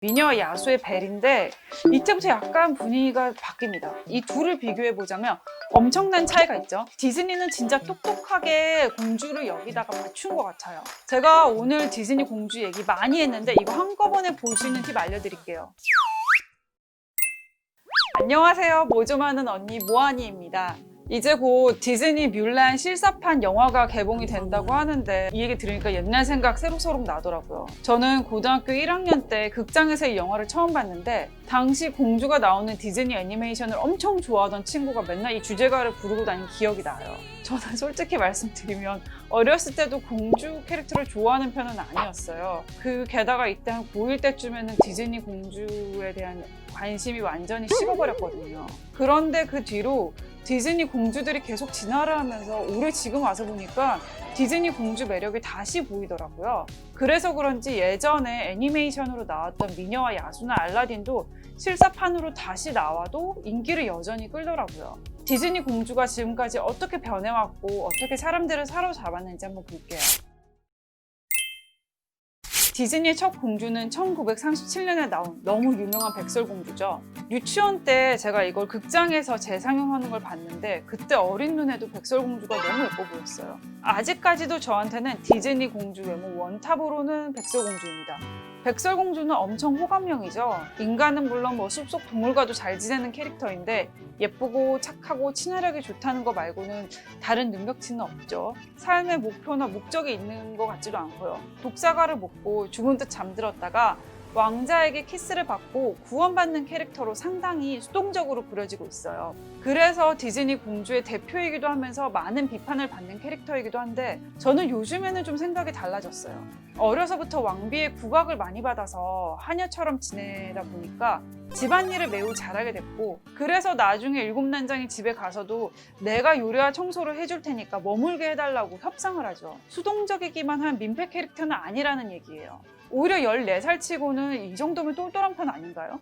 미녀와 야수의 벨인데 이때부터 약간 분위기가 바뀝니다. 이 둘을 비교해 보자면 엄청난 차이가 있죠. 디즈니는 진짜 똑똑하게 공주를 여기다가 맞춘 것 같아요. 제가 오늘 디즈니 공주 얘기 많이 했는데 이거 한꺼번에 볼 수 있는 팁 알려드릴게요. 안녕하세요. 뭐 좀 하는 언니 모아니입니다. 이제 곧 디즈니 뮬란 실사판 영화가 개봉이 된다고 하는데 이 얘기 들으니까 옛날 생각 새록새록 나더라고요. 저는 고등학교 1학년 때 극장에서 이 영화를 처음 봤는데 당시 공주가 나오는 디즈니 애니메이션을 엄청 좋아하던 친구가 맨날 이 주제가를 부르고 다닌 기억이 나요. 저는 솔직히 말씀드리면 어렸을 때도 공주 캐릭터를 좋아하는 편은 아니었어요. 게다가 이때 한 고1 때쯤에는 디즈니 공주에 대한 관심이 완전히 식어버렸거든요. 그런데 그 뒤로 디즈니 공주들이 계속 진화를 하면서 올해 지금 와서 보니까 디즈니 공주 매력이 다시 보이더라고요. 그래서 그런지 예전에 애니메이션으로 나왔던 미녀와 야수나 알라딘도 실사판으로 다시 나와도 인기를 여전히 끌더라고요. 디즈니 공주가 지금까지 어떻게 변해왔고 어떻게 사람들을 사로잡았는지 한번 볼게요. 디즈니의 첫 공주는 1937년에 나온 너무 유명한 백설공주죠. 유치원 때 제가 이걸 극장에서 재상영하는 걸 봤는데 그때 어린 눈에도 백설공주가 너무 예뻐 보였어요. 아직까지도 저한테는 디즈니 공주 외모 원탑으로는 백설공주입니다. 백설공주는 엄청 호감형이죠. 인간은 물론 숲속 동물과도 잘 지내는 캐릭터인데 예쁘고 착하고 친화력이 좋다는 거 말고는 다른 능력치는 없죠. 삶의 목표나 목적이 있는 것 같지도 않고요. 독사과를 먹고 죽은 듯 잠들었다가 왕자에게 키스를 받고 구원받는 캐릭터로 상당히 수동적으로 그려지고 있어요. 그래서 디즈니 공주의 대표이기도 하면서 많은 비판을 받는 캐릭터이기도 한데 저는 요즘에는 좀 생각이 달라졌어요. 어려서부터 왕비의 국악을 많이 받아서 하녀처럼 지내다 보니까 집안일을 매우 잘하게 됐고 그래서 나중에 일곱난장이 집에 가서도 내가 요리와 청소를 해줄 테니까 머물게 해달라고 협상을 하죠. 수동적이기만 한 민폐 캐릭터는 아니라는 얘기예요. 오히려 14살 치고는 이 정도면 똘똘한 편 아닌가요?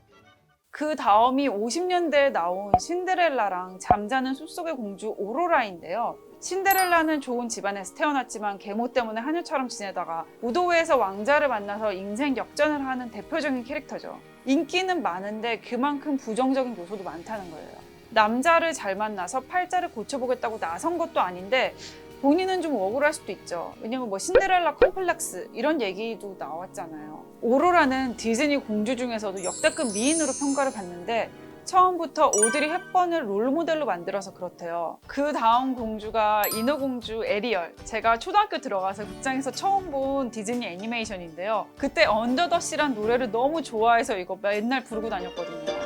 그 다음이 50년대에 나온 신데렐라랑 잠자는 숲속의 공주 오로라인데요. 신데렐라는 좋은 집안에서 태어났지만 계모 때문에 하녀처럼 지내다가 무도회에서 왕자를 만나서 인생 역전을 하는 대표적인 캐릭터죠. 인기는 많은데 그만큼 부정적인 요소도 많다는 거예요. 남자를 잘 만나서 팔자를 고쳐보겠다고 나선 것도 아닌데 본인은 좀 억울할 수도 있죠. 왜냐면 신데렐라 컴플렉스 이런 얘기도 나왔잖아요. 오로라는 디즈니 공주 중에서도 역대급 미인으로 평가를 받는데 처음부터 오드리 헵번을 롤모델로 만들어서 그렇대요. 그 다음 공주가 인어공주 에리얼. 제가 초등학교 들어가서 극장에서 처음 본 디즈니 애니메이션인데요. 그때 언더 더 씨란 노래를 너무 좋아해서 이거 맨날 부르고 다녔거든요.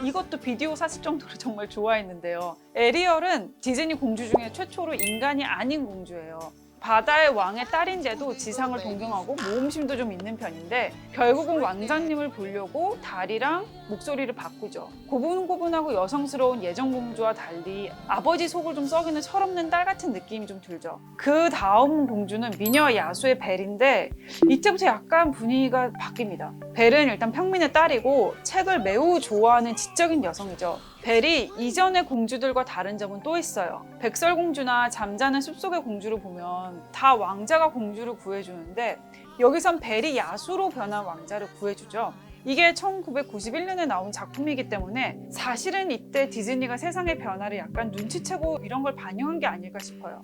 이것도 비디오 샀을 정도로 정말 좋아했는데요. 에리얼은 디즈니 공주 중에 최초로 인간이 아닌 공주예요. 바다의 왕의 딸인데도 지상을 동경하고 모험심도 좀 있는 편인데 결국은 왕자님을 보려고 다리랑 목소리를 바꾸죠. 고분고분하고 여성스러운 예정공주와 달리 아버지 속을 좀 썩이는 철없는 딸 같은 느낌이 좀 들죠. 그 다음 공주는 미녀와 야수의 벨인데 이때부터 약간 분위기가 바뀝니다. 벨은 일단 평민의 딸이고 책을 매우 좋아하는 지적인 여성이죠. 벨이 이전의 공주들과 다른 점은 또 있어요. 백설공주나 잠자는 숲속의 공주를 보면 다 왕자가 공주를 구해주는데 여기선 벨이 야수로 변한 왕자를 구해주죠. 이게 1991년에 나온 작품이기 때문에 사실은 이때 디즈니가 세상의 변화를 약간 눈치채고 이런 걸 반영한 게 아닐까 싶어요.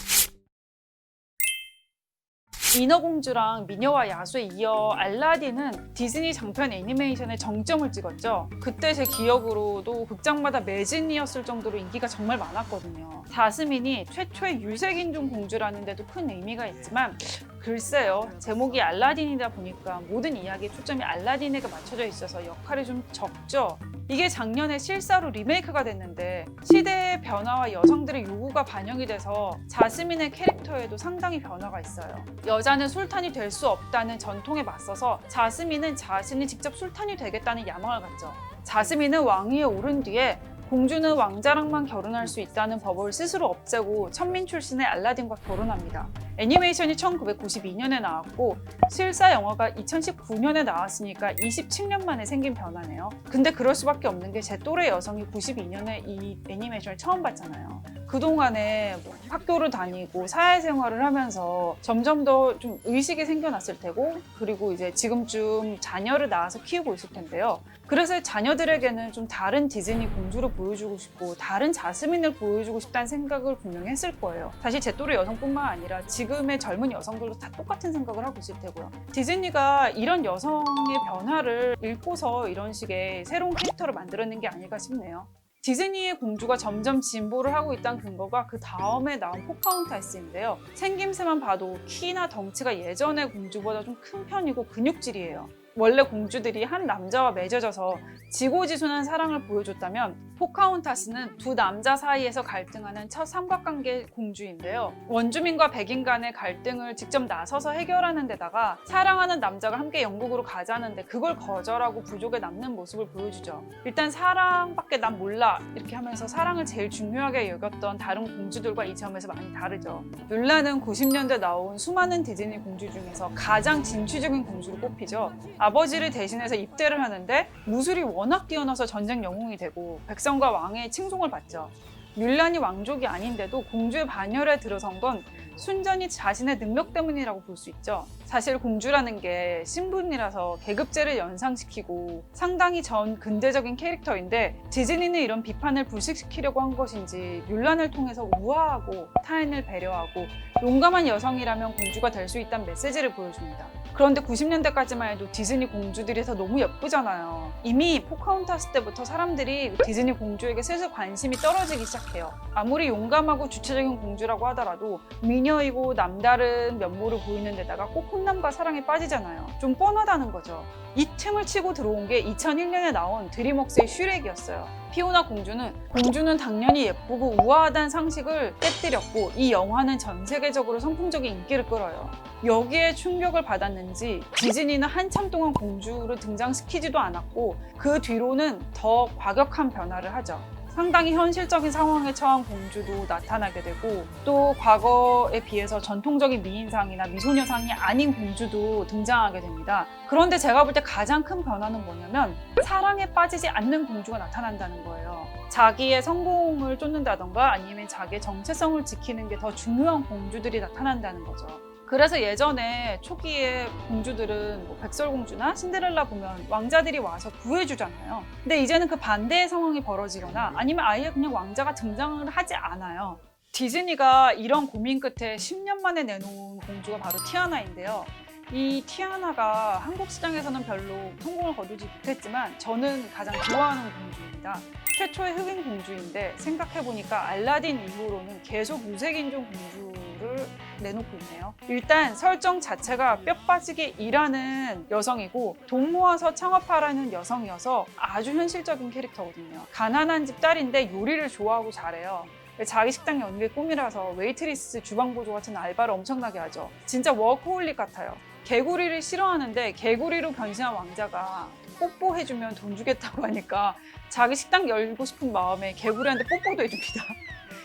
인어공주랑 미녀와 야수에 이어 알라딘은 디즈니 장편 애니메이션에 정점을 찍었죠. 그때 제 기억으로도 극장마다 매진이었을 정도로 인기가 정말 많았거든요. 자스민이 최초의 유색인종 공주라는 데도 큰 의미가 있지만 글쎄요, 제목이 알라딘이다 보니까 모든 이야기의 초점이 알라딘에게 맞춰져 있어서 역할이 좀 적죠. 이게 작년에 실사로 리메이크가 됐는데 시대의 변화와 여성들의 요구가 반영이 돼서 자스민의 캐릭터에도 상당히 변화가 있어요. 여자는 술탄이 될 수 없다는 전통에 맞서서 자스민은 자신이 직접 술탄이 되겠다는 야망을 갖죠. 자스민은 왕위에 오른 뒤에 공주는 왕자랑만 결혼할 수 있다는 법을 스스로 없애고 천민 출신의 알라딘과 결혼합니다. 애니메이션이 1992년에 나왔고 실사 영화가 2019년에 나왔으니까 27년 만에 생긴 변화네요. 근데 그럴 수밖에 없는 게 제 또래 여성이 92년에 이 애니메이션을 처음 봤잖아요. 그동안에 뭐 학교를 다니고 사회생활을 하면서 점점 더 좀 의식이 생겨났을 테고, 그리고 이제 지금쯤 자녀를 낳아서 키우고 있을 텐데요. 그래서 자녀들에게는 좀 다른 디즈니 공주를 보여주고 싶고 다른 자스민을 보여주고 싶다는 생각을 분명히 했을 거예요. 사실 제 또래 여성뿐만 아니라 지금의 젊은 여성들도 다 똑같은 생각을 하고 있을 테고요. 디즈니가 이런 여성의 변화를 읽고서 이런 식의 새로운 캐릭터를 만들어낸 게 아닐까 싶네요. 디즈니의 공주가 점점 진보를 하고 있다는 근거가 그 다음에 나온 포카혼타스인데요. 생김새만 봐도 키나 덩치가 예전의 공주보다 좀 큰 편이고 근육질이에요. 원래 공주들이 한 남자와 맺어져서 지고지순한 사랑을 보여줬다면 포카혼타스는 두 남자 사이에서 갈등하는 첫 삼각관계 공주인데요. 원주민과 백인 간의 갈등을 직접 나서서 해결하는 데다가 사랑하는 남자가 함께 영국으로 가자는데 그걸 거절하고 부족에 남는 모습을 보여주죠. 일단 사랑밖에 난 몰라 이렇게 하면서 사랑을 제일 중요하게 여겼던 다른 공주들과 이 점에서 많이 다르죠. 뮬란은 90년대 나온 수많은 디즈니 공주 중에서 가장 진취적인 공주로 꼽히죠. 아버지를 대신해서 입대를 하는데 무술이 워낙 뛰어나서 전쟁 영웅이 되고 백성과 왕의 칭송을 받죠. 뮬란이 왕족이 아닌데도 공주의 반열에 들어선 건 순전히 자신의 능력 때문이라고 볼 수 있죠. 사실 공주라는 게 신분이라서 계급제를 연상시키고 상당히 전 근대적인 캐릭터인데 디즈니는 이런 비판을 불식시키려고 한 것인지 뮬란을 통해서 우아하고 타인을 배려하고 용감한 여성이라면 공주가 될 수 있다는 메시지를 보여줍니다. 그런데 90년대까지만 해도 디즈니 공주들이 다 너무 예쁘잖아요. 이미 포카혼타스 때부터 사람들이 디즈니 공주에게 슬슬 관심이 떨어지기 시작해요. 아무리 용감하고 주체적인 공주라고 하더라도 미녀이고 남다른 면모를 보이는 데다가 꼭 훈남과 사랑에 빠지잖아요. 좀 뻔하다는 거죠. 이 틈을 치고 들어온 게 2001년에 나온 드림웍스의 슈렉이었어요. 피오나 공주는 당연히 예쁘고 우아하다는 상식을 깨뜨렸고 이 영화는 전 세계적으로 선풍적인 인기를 끌어요. 여기에 충격을 받았는지 디즈니는 한참 동안 공주를 등장시키지도 않았고 그 뒤로는 더 과격한 변화를 하죠. 상당히 현실적인 상황에 처한 공주도 나타나게 되고 또 과거에 비해서 전통적인 미인상이나 미소녀상이 아닌 공주도 등장하게 됩니다. 그런데 제가 볼 때 가장 큰 변화는 뭐냐면 사랑에 빠지지 않는 공주가 나타난다는 거예요. 자기의 성공을 쫓는다던가 아니면 자기의 정체성을 지키는 게 더 중요한 공주들이 나타난다는 거죠. 그래서 예전에 초기에 공주들은 뭐 백설공주나 신데렐라 보면 왕자들이 와서 구해주잖아요. 근데 이제는 그 반대의 상황이 벌어지거나 아니면 아예 그냥 왕자가 등장을 하지 않아요. 디즈니가 이런 고민 끝에 10년 만에 내놓은 공주가 바로 티아나인데요. 이 티아나가 한국 시장에서는 별로 성공을 거두지 못했지만 저는 가장 좋아하는 공주입니다. 최초의 흑인 공주인데 생각해보니까 알라딘 이후로는 계속 유색인종 공주를 내놓고 있네요. 일단 설정 자체가 뼈 빠지게 일하는 여성이고 돈 모아서 창업하라는 여성이어서 아주 현실적인 캐릭터거든요. 가난한 집 딸인데 요리를 좋아하고 잘해요. 자기 식당 연기의 꿈이라서 웨이트리스, 주방보조 같은 알바를 엄청나게 하죠. 진짜 워커홀릭 같아요. 개구리를 싫어하는데 개구리로 변신한 왕자가 뽀뽀해주면 돈 주겠다고 하니까 자기 식당 열고 싶은 마음에 개구리한테 뽀뽀도 해줍니다.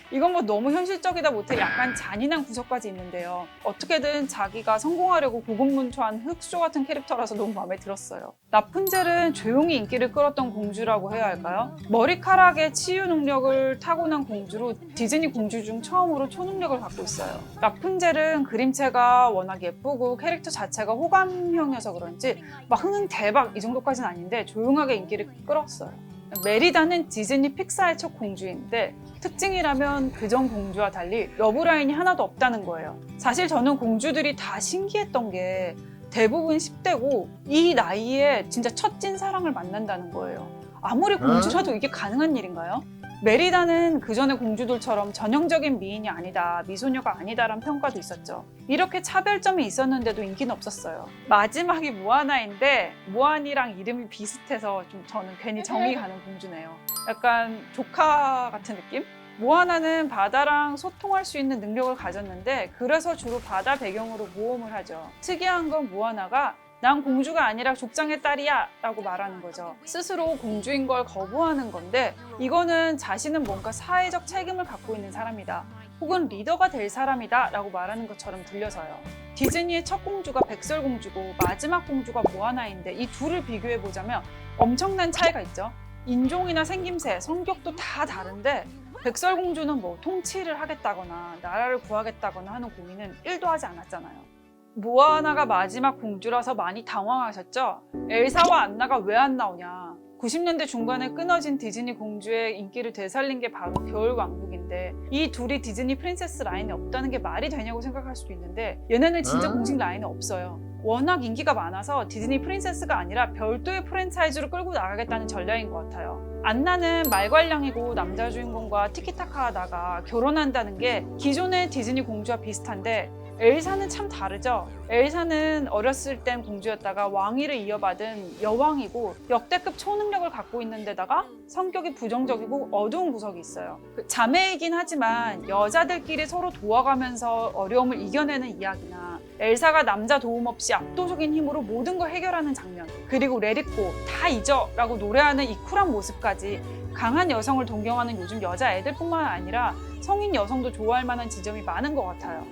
이건 뭐 너무 현실적이다 못해 약간 잔인한 구석까지 있는데요. 어떻게든 자기가 성공하려고 고군분투한 흑쇼 같은 캐릭터라서 너무 마음에 들었어요. 라푼젤은 조용히 인기를 끌었던 공주라고 해야 할까요? 머리카락의 치유 능력을 타고난 공주로 디즈니 공주 중 처음으로 초능력을 갖고 있어요. 라푼젤은 그림체가 워낙 예쁘고 캐릭터 자체가 호감형이어서 그런지 막 흥행 대박 이 정도까지는 아닌데 조용하게 인기를 끌었어요. 메리다는 디즈니 픽사의 첫 공주인데 특징이라면 그전 공주와 달리 러브라인이 하나도 없다는 거예요. 사실 저는 공주들이 다 신기했던 게 대부분 10대고 이 나이에 진짜 첫 찐사랑을 만난다는 거예요. 아무리 공주라도 이게 가능한 일인가요? 메리다는 그전의 공주들처럼 전형적인 미인이 아니다, 미소녀가 아니다라는 평가도 있었죠. 이렇게 차별점이 있었는데도 인기는 없었어요. 마지막이 모아나인데 모아니랑 이름이 비슷해서 좀 저는 괜히 정이 가는 공주네요. 약간 조카 같은 느낌? 모아나는 바다랑 소통할 수 있는 능력을 가졌는데 그래서 주로 바다 배경으로 모험을 하죠. 특이한 건 모아나가 난 공주가 아니라 족장의 딸이야 라고 말하는 거죠. 스스로 공주인 걸 거부하는 건데 이거는 자신은 뭔가 사회적 책임을 갖고 있는 사람이다. 혹은 리더가 될 사람이다 라고 말하는 것처럼 들려서요. 디즈니의 첫 공주가 백설공주고 마지막 공주가 모아나인데 이 둘을 비교해보자면 엄청난 차이가 있죠. 인종이나 생김새, 성격도 다 다른데 백설공주는 뭐 통치를 하겠다거나 나라를 구하겠다거나 하는 고민은 1도 하지 않았잖아요. 모아나가 마지막 공주라서 많이 당황하셨죠? 엘사와 안나가 왜 안 나오냐? 90년대 중반에 끊어진 디즈니 공주의 인기를 되살린 게 바로 겨울왕국인데 이 둘이 디즈니 프린세스 라인에 없다는 게 말이 되냐고 생각할 수도 있는데 얘네는 진짜 공식 라인에 없어요. 워낙 인기가 많아서 디즈니 프린세스가 아니라 별도의 프랜차이즈로 끌고 나가겠다는 전략인 것 같아요. 안나는 말괄량이고 남자 주인공과 티키타카 하다가 결혼한다는 게 기존의 디즈니 공주와 비슷한데 엘사는 참 다르죠. 엘사는 어렸을 땐 공주였다가 왕위를 이어받은 여왕이고 역대급 초능력을 갖고 있는 데다가 성격이 부정적이고 어두운 구석이 있어요. 자매이긴 하지만 여자들끼리 서로 도와가면서 어려움을 이겨내는 이야기나 엘사가 남자 도움 없이 압도적인 힘으로 모든 걸 해결하는 장면, 그리고 레릿고 다 잊어 라고 노래하는 이 쿨한 모습까지 강한 여성을 동경하는 요즘 여자애들뿐만 아니라 성인 여성도 좋아할 만한 지점이 많은 것 같아요.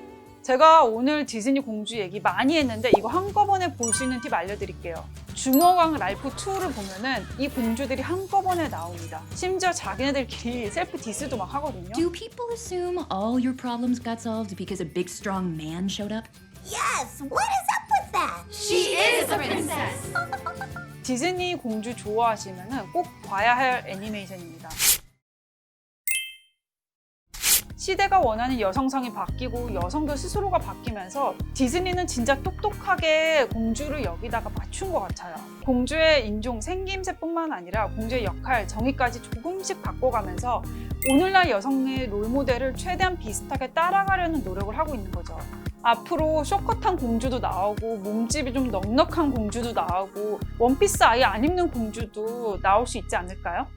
제가 오늘 디즈니 공주 얘기 많이 했는데 이거 한꺼번에 볼 수 있는 팁 알려드릴게요. 주먹왕 랄프 2를 보면은 이 공주들이 한꺼번에 나옵니다. 심지어 자기네들끼리 셀프 디스도 막 하거든요. Do people assume all your problems got solved because a big strong man showed up? Yes, what is up with that? She is a princess! 디즈니 공주 좋아하시면은 꼭 봐야 할 애니메이션입니다. 시대가 원하는 여성성이 바뀌고 여성도 스스로가 바뀌면서 디즈니는 진짜 똑똑하게 공주를 여기다가 맞춘 것 같아요. 공주의 인종, 생김새뿐만 아니라 공주의 역할, 정의까지 조금씩 바꿔가면서 오늘날 여성의 롤모델을 최대한 비슷하게 따라가려는 노력을 하고 있는 거죠. 앞으로 쇼컷한 공주도 나오고 몸집이 좀 넉넉한 공주도 나오고 원피스 아예 안 입는 공주도 나올 수 있지 않을까요?